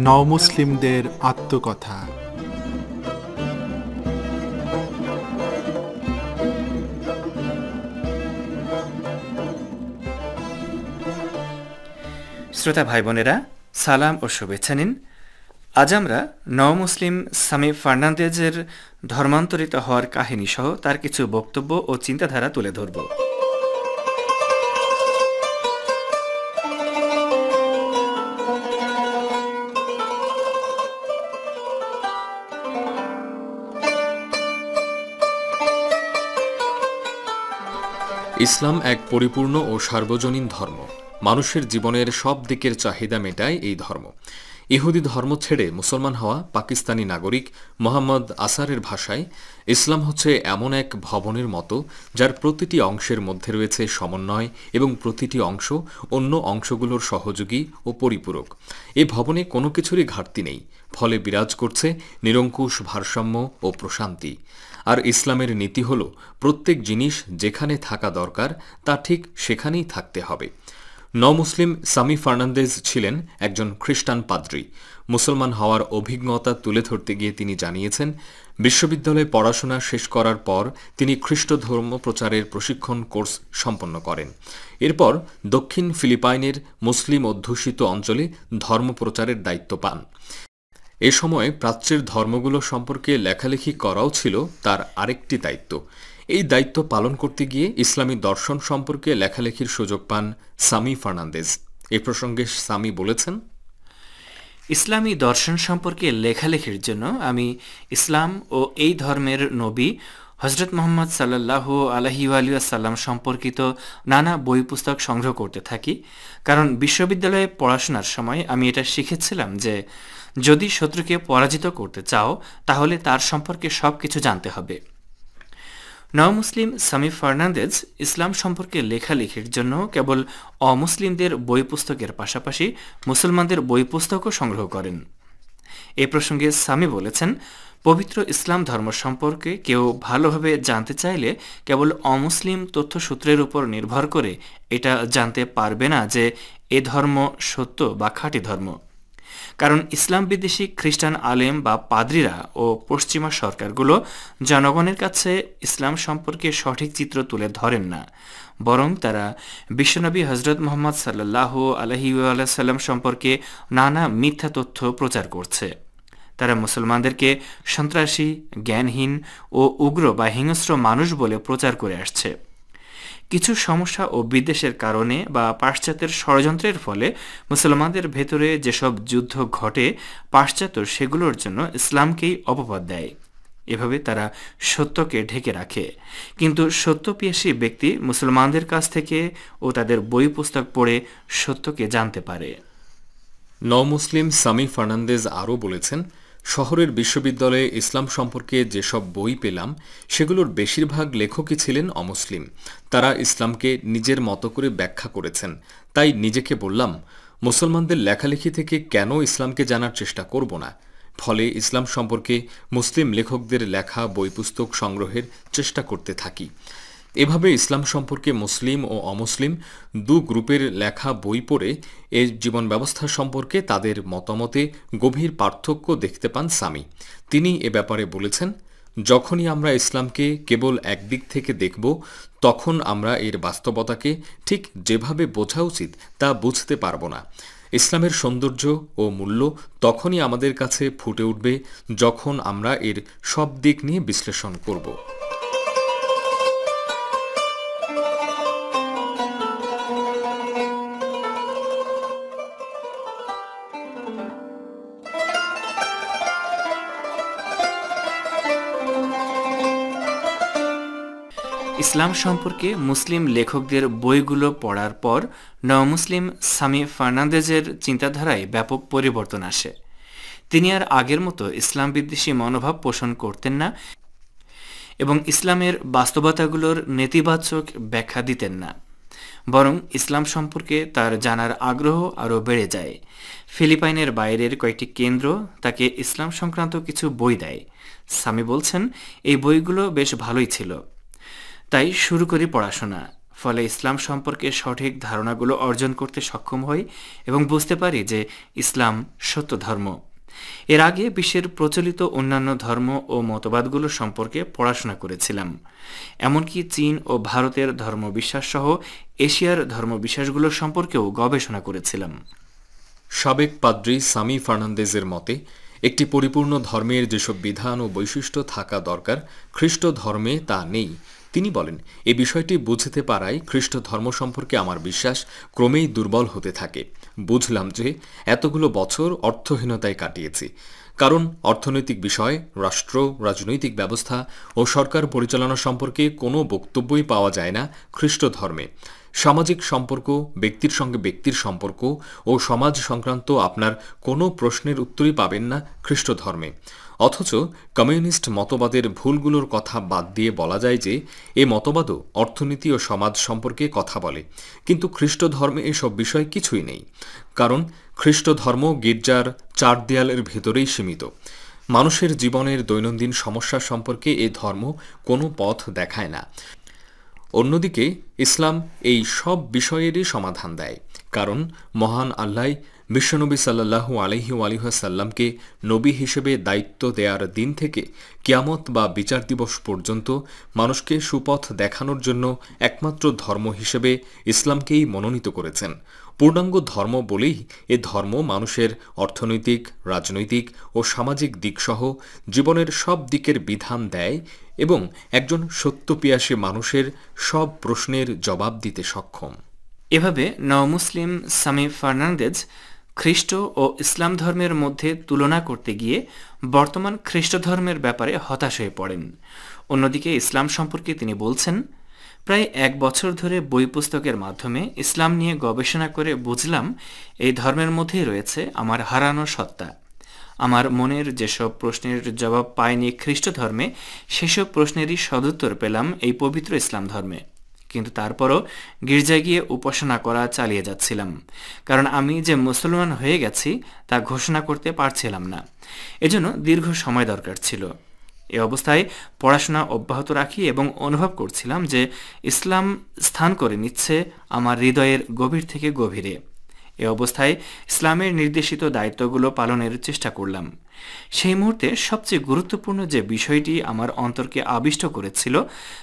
নওমুসলিমদের আত্মকথা। শ্রোতা ভাই বোনেরা, সালাম ও শুভেচ্ছা নিন। আজ আমরা নওমুসলিম সামি ফার্নান্দেজের ধর্মান্তরিত হওয়ার কাহিনী সহ তার কিছু বক্তব্য ও চিন্তাধারা তুলে ধরব। ইসলাম এক পরিপূর্ণ ও সার্বজনীন ধর্ম। মানুষের জীবনের সব দিকের চাহিদা মেটায় এই ধর্ম। ইহুদি ধর্ম ছেড়ে মুসলমান হওয়া পাকিস্তানি নাগরিক মোহাম্মদ আসারের ভাষায়, ইসলাম হচ্ছে এমন এক ভবনের মতো যার প্রতিটি অংশের মধ্যে রয়েছে সমন্বয় এবং প্রতিটি অংশ অন্য অংশগুলোর সহযোগী ও পরিপূরক। এ ভবনে কোনো কিছুরই ঘাটতি নেই, ফলে বিরাজ করছে নিরঙ্কুশ ভারসাম্য ও প্রশান্তি। আর ইসলামের নীতি হল প্রত্যেক জিনিস যেখানে থাকা দরকার তা ঠিক সেখানেই থাকতে হবে। নওমুসলিম সামি ফার্নান্দেজ ছিলেন একজন খ্রিস্টান পাদ্রী। মুসলমান হওয়ার অভিজ্ঞতা তুলে ধরতে গিয়ে তিনি জানিয়েছেন, বিশ্ববিদ্যালয়ে পড়াশোনা শেষ করার পর তিনি খ্রিস্ট ধর্ম প্রচারের প্রশিক্ষণ কোর্স সম্পন্ন করেন। এরপর দক্ষিণ ফিলিপাইনের মুসলিম অধ্যুষিত অঞ্চলে ধর্ম প্রচারের দায়িত্ব পান। এ সময় প্রাচ্যের ধর্মগুলো সম্পর্কে লেখালেখি করাও ছিল তার আরেকটি দায়িত্ব। এই দায়িত্ব পালন করতে গিয়ে ইসলামী দর্শন সম্পর্কে লেখালেখির সুযোগ পান সামি ফার্নান্দেজ। এ প্রসঙ্গে সামি বলেছেন, ইসলামী দর্শন সম্পর্কে লেখালেখির জন্য আমি ইসলাম ও এই ধর্মের নবী হজরত মোহাম্মদ সাল্লাল্লাহু আলাইহি ওয়াসাল্লাম সম্পর্কিত নানা বই পুস্তক সংগ্রহ করতে থাকি। কারণ বিশ্ববিদ্যালয়ে পড়াশোনার সময় আমি এটা শিখেছিলাম যে যদি শত্রুকে পরাজিত করতে চাও তাহলে তার সম্পর্কে সবকিছু জানতে হবে। নওমুসলিম সামি ফার্নান্দেজ ইসলাম সম্পর্কে লেখালেখির জন্য কেবল অমুসলিমদের বই পুস্তকের পাশাপাশি মুসলমানদের বই পুস্তকও সংগ্রহ করেন। এ প্রসঙ্গে সামি বলেছেন, পবিত্র ইসলাম ধর্ম সম্পর্কে কেউ ভালোভাবে জানতে চাইলে কেবল অমুসলিম তথ্যসূত্রের উপর নির্ভর করে এটা জানতে পারবে না যে এ ধর্ম সত্য বা খাঁটি ধর্ম। কারণ ইসলাম বিদ্বেষী খ্রিস্টান আলেম বা পাদ্রীরা ও পশ্চিমা সরকারগুলো জনগণের কাছে ইসলাম সম্পর্কে সঠিক চিত্র তুলে ধরেন না, বরং তারা বিশ্বনবী হজরত মোহাম্মদ সাল্লাল্লাহু আলাইহি ওয়াসাল্লাম সম্পর্কে নানা মিথ্যা তথ্য প্রচার করছে। তারা মুসলমানদেরকে সন্ত্রাসী, জ্ঞানহীন ও উগ্র বা হিংস্র মানুষ বলে প্রচার করে আসছে। কিছু সমস্যা ও বিদ্বেষের কারণে বা পাশ্চাত্যের ষড়যন্ত্রের ফলে মুসলমানদের ভেতরে যেসব যুদ্ধ ঘটে, পাশ্চাত্য সেগুলোর জন্য ইসলামকেই অপবাদ দেয়। এভাবে তারা সত্যকে ঢেকে রাখে। কিন্তু সত্যপিয়াসী ব্যক্তি মুসলমানদের কাছ থেকে ও তাদের বই পুস্তক পড়ে সত্যকে জানতে পারে। নওমুসলিম সামি ফার্নান্দেজ আরও বলেছেন, শহরের বিশ্ববিদ্যালয়ে ইসলাম সম্পর্কে যেসব বই পেলাম সেগুলোর বেশিরভাগ লেখকই ছিলেন অমুসলিম। তারা ইসলামকে নিজের মতো করে ব্যাখ্যা করেছেন। তাই নিজেকে বললাম, মুসলমানদের লেখালেখি থেকে কেন ইসলামকে জানার চেষ্টা করব না। ফলে ইসলাম সম্পর্কে মুসলিম লেখকদের লেখা বই পুস্তক সংগ্রহের চেষ্টা করতে থাকি। এভাবে ইসলাম সম্পর্কে মুসলিম ও অমুসলিম দু গ্রুপের লেখা বই পড়ে এ জীবন ব্যবস্থা সম্পর্কে তাদের মতামতে গভীর পার্থক্য দেখতে পান সামি। তিনি এ ব্যাপারে বলেছেন, যখনই আমরা ইসলামকে কেবল একদিক থেকে দেখব তখন আমরা এর বাস্তবতাকে ঠিক যেভাবে বোঝা উচিত তা বুঝতে পারব না। ইসলামের সৌন্দর্য ও মূল্য তখনই আমাদের কাছে ফুটে উঠবে যখন আমরা এর সব দিক নিয়ে বিশ্লেষণ করব। ইসলাম সম্পর্কে মুসলিম লেখকদের বইগুলো পড়ার পর নওমুসলিম সামি ফার্নান্দেজের চিন্তাধারায় ব্যাপক পরিবর্তন আসে। তিনি আর আগের মতো ইসলাম বিদ্বেষী মনোভাব পোষণ করতেন না এবং ইসলামের বাস্তবতাগুলোর নেতিবাচক ব্যাখ্যা দিতেন না, বরং ইসলাম সম্পর্কে তার জানার আগ্রহ আরও বেড়ে যায়। ফিলিপাইনের বাইরের কয়েকটি কেন্দ্র তাকে ইসলাম সংক্রান্ত কিছু বই দেয়। সামি বলছেন, এই বইগুলো বেশ ভালোই ছিল, তাই শুরু করি পড়াশোনা। ফলে ইসলাম সম্পর্কে সঠিক ধারণাগুলো অর্জন করতে সক্ষম হই এবং বুঝতে পারি যে ইসলাম সত্য ধর্ম। এর আগে বিশ্বের প্রচলিত অন্যান্য ধর্ম ও মতবাদগুলো সম্পর্কে পড়াশোনা করেছিলাম, এমনকি চীন ও ভারতের ধর্মবিশ্বাস সহ এশিয়ার ধর্মবিশ্বাসগুলো সম্পর্কেও গবেষণা করেছিলাম। সাবেক পাদ্রী সামি ফার্নান্দেজের মতে একটি পরিপূর্ণ ধর্মের যেসব বিধান ও বৈশিষ্ট্য থাকা দরকার খ্রিস্ট ধর্মে তা নেই। তিনি বলেন, এ বিষয়টি বুঝতে পারায় খ্রিস্ট ধর্ম সম্পর্কে আমার বিশ্বাস ক্রমেই দুর্বল হতে থাকে। বুঝলাম যে এতগুলো বছর অর্থহীনতায় কাটিয়েছি, কারণ অর্থনৈতিক বিষয়, রাষ্ট্র, রাজনৈতিক ব্যবস্থা ও সরকার পরিচালনা সম্পর্কে কোনো বক্তব্যই পাওয়া যায় না খ্রিস্ট ধর্মে। সামাজিক সম্পর্ক, ব্যক্তির সঙ্গে ব্যক্তির সম্পর্ক ও সমাজ সংক্রান্ত আপনার কোনো প্রশ্নের উত্তরই পাবেন না খ্রিস্ট ধর্মে। অথচ কমিউনিস্ট মতবাদের ভুলগুলোর কথা বাদ দিয়ে বলা যায় যে এ মতবাদও অর্থনীতি ও সমাজ সম্পর্কে কথা বলে, কিন্তু খ্রিস্ট ধর্মে এসব বিষয় কিছুই নেই, কারণ খ্রিস্ট ধর্ম গির্জার চার দেয়ালের ভেতরেই সীমিত। মানুষের জীবনের দৈনন্দিন সমস্যা সম্পর্কে এ ধর্ম কোনো পথ দেখায় না। অন্যদিকে ইসলাম এই সব বিষয়েরই সমাধান দেয়, কারণ মহান আল্লাহ বিশ্বনবী সাল্লাল্লাহু আলাইহি ওয়াসাল্লামকে নবী হিসেবে দায়িত্ব দেওয়ার দিন থেকে কিয়ামত বা বিচার দিবস পর্যন্ত মানুষকে সুপথ দেখানোর জন্য একমাত্র ধর্ম হিসেবে ইসলামকেই মনোনীত করেছেন। পূর্ণাঙ্গ ধর্ম বলেই এ ধর্ম মানুষের অর্থনৈতিক, রাজনৈতিক ও সামাজিক দিকসহ জীবনের সব দিকের বিধান দেয় এবং একজন সত্যপিয়াসী মানুষের সব প্রশ্নের জবাব দিতে সক্ষম। এভাবে নওমুসলিম সামি ফার্নান্দেজ খ্রিস্ট ও ইসলাম ধর্মের মধ্যে তুলনা করতে গিয়ে বর্তমান খ্রিস্ট ধর্মের ব্যাপারে হতাশ হয়ে পড়েন। অন্যদিকে ইসলাম সম্পর্কে তিনি বলছেন, প্রায় 1 বছর ধরে বই পুস্তকের মাধ্যমে ইসলাম নিয়ে গবেষণা করে বুঝলাম এই ধর্মের মধ্যেই রয়েছে আমার হারানো সত্তা। আমার মনের যেসব প্রশ্নের জবাব পায়নি খ্রিস্ট ধর্মে, সেসব প্রশ্নেরই সদুত্তর পেলাম এই পবিত্র ইসলাম ধর্মে। কিন্তু তারপরও গির্জায় গিয়ে উপাসনা করা চালিয়ে যাচ্ছিলাম, কারণ আমি যে মুসলমান হয়ে গেছি তা ঘোষণা করতে পারছিলাম না। এজন্য দীর্ঘ সময় দরকার ছিল। এ অবস্থায় পড়াশোনা অব্যাহত রাখি এবং অনুভব করছিলাম যে ইসলাম স্থান করে নিচ্ছে আমার হৃদয়ের গভীর থেকে গভীরে। এ অবস্থায় ইসলামের নির্দেশিত দায়িত্বগুলো পালনের চেষ্টা করলাম। সেই মুহূর্তে সবচেয়ে গুরুত্বপূর্ণ যে বিষয়টি আমার অন্তরকে আবিষ্ট করেছিল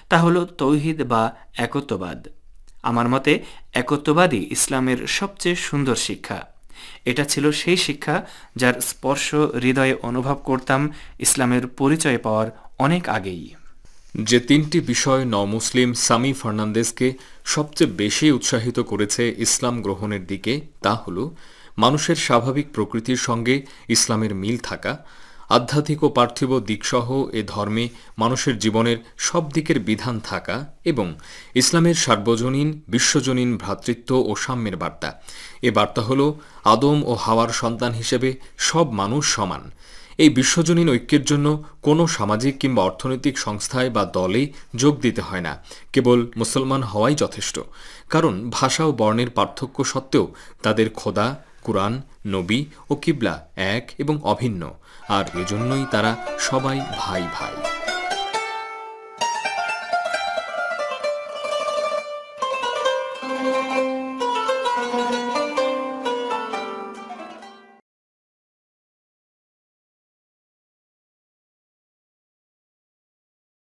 তা হলো তৌহিদ বা একত্ববাদ। আমার মতে একত্ববাদই ইসলামের সবচেয়ে সুন্দর শিক্ষা। এটা ছিল সেই শিক্ষা যার স্পর্শ হৃদয়ে অনুভব করতাম ইসলামের পরিচয় পাওয়ার অনেক আগেই। যে 3টি বিষয় নওমুসলিম সামি ফার্নান্দেজকে সবচেয়ে বেশি উৎসাহিত করেছে ইসলাম গ্রহণের দিকে, তা হল মানুষের স্বাভাবিক প্রকৃতির সঙ্গে ইসলামের মিল থাকা, আধ্যাত্মিক ও পার্থিব দিকসহ এ ধর্মে মানুষের জীবনের সব দিকের বিধান থাকা এবং ইসলামের সার্বজনীন বিশ্বজনীন ভ্রাতৃত্ব ও সাম্যের বার্তা। এ বার্তা হল আদম ও হাওয়ার সন্তান হিসেবে সব মানুষ সমান। এই বিশ্বজনীন ঐক্যের জন্য কোনো সামাজিক কিংবা অর্থনৈতিক সংস্থায় বা দলে যোগ দিতে হয় না, কেবল মুসলমান হওয়াই যথেষ্ট। কারণ ভাষা ও বর্ণের পার্থক্য সত্ত্বেও তাদের খোদা, কুরআন, নবী ও কিবলা এক এবং অভিন্ন, আর এজন্যই তারা সবাই ভাই ভাই।